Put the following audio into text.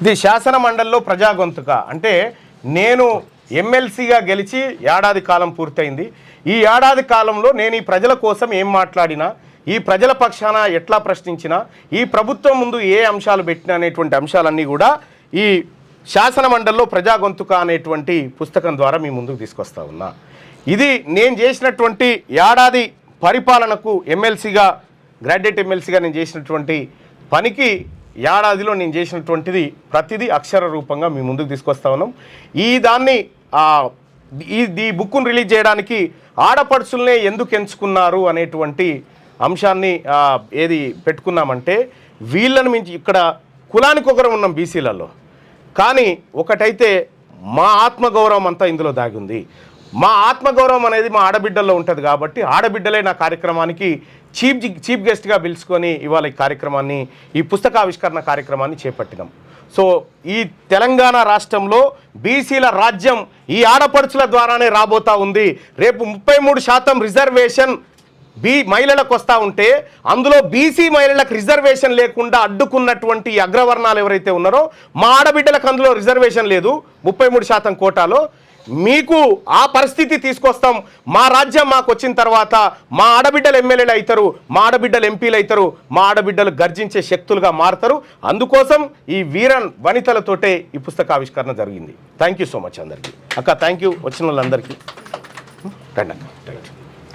ఇది శాసన మండలిలో ప్రజా గొంతుక అంటే నేను ఎమ్మెల్సీగా గెలిచి ఏడాది కాలం పూర్తయింది. ఈ ఏడాది కాలంలో నేను ఈ ప్రజల కోసం ఏం మాట్లాడినా, ఈ ప్రజల పక్షాన ఎట్లా ప్రశ్నించినా, ఈ ప్రభుత్వం ముందు ఏ అంశాలు పెట్టినా అనేటువంటి అంశాలన్నీ కూడా ఈ శాసన మండలిలో ప్రజా గొంతుక అనేటువంటి పుస్తకం ద్వారా మీ ముందుకు తీసుకొస్తా ఉన్నా. ఇది నేను చేసినటువంటి ఏడాది పరిపాలనకు ఎమ్మెల్సీగా, గ్రాడ్యుయేట్ ఎమ్మెల్సీగా నేను చేసినటువంటి పనికి ఏడాదిలో నేను చేసినటువంటిది ప్రతిదీ అక్షర రూపంగా మీ ముందుకు తీసుకొస్తా ఉన్నాం. ఈ బుక్ను రిలీజ్ చేయడానికి ఆడపడుచులనే ఎందుకు ఎంచుకున్నారు అనేటువంటి అంశాన్ని ఏది పెట్టుకున్నామంటే, వీళ్ళని మించి ఇక్కడ కులానికి ఒకరు ఉన్నాం బీసీలలో, కానీ ఒకటైతే మా ఆత్మగౌరవం అంతా ఇందులో దాగి ఉంది. మా ఆత్మగౌరవం అనేది మా ఆడబిడ్డల్లో ఉంటుంది కాబట్టి ఆడబిడ్డలే నా కార్యక్రమానికి చీఫ్ గెస్ట్గా పిలుచుకొని ఇవాళ ఈ కార్యక్రమాన్ని, ఈ పుస్తకావిష్కరణ కార్యక్రమాన్ని చేపట్టినాం. సో ఈ తెలంగాణ రాష్ట్రంలో బీసీల రాజ్యం ఈ ఆడపడుచుల ద్వారానే రాబోతా ఉంది. రేపు 33% రిజర్వేషన్ మహిళలకు వస్తూ ఉంటే అందులో బీసీ మహిళలకు రిజర్వేషన్ లేకుండా అడ్డుకున్నటువంటి అగ్రవర్ణాలు ఎవరైతే ఉన్నారో మా ఆడబిడ్డలకు అందులో రిజర్వేషన్ లేదు 33% కోటాలో. మీకు ఆ పరిస్థితి తీసుకొస్తాం. మా రాజ్యం మాకు వచ్చిన తర్వాత మా ఆడబిడ్డలు ఎమ్మెల్యేలు అవుతారు, మా ఆడబిడ్డలు ఎంపీలు అవుతారు, మా ఆడబిడ్డలు గర్జించే శక్తులుగా మారుతారు. అందుకోసం ఈ వీరన్ వనితలతోటే ఈ పుస్తకావిష్కరణ జరిగింది. థ్యాంక్ యూ సో మచ్ అందరికీ. అక్క థ్యాంక్ యూ, వచ్చిన వాళ్ళందరికీ రండి అక్క.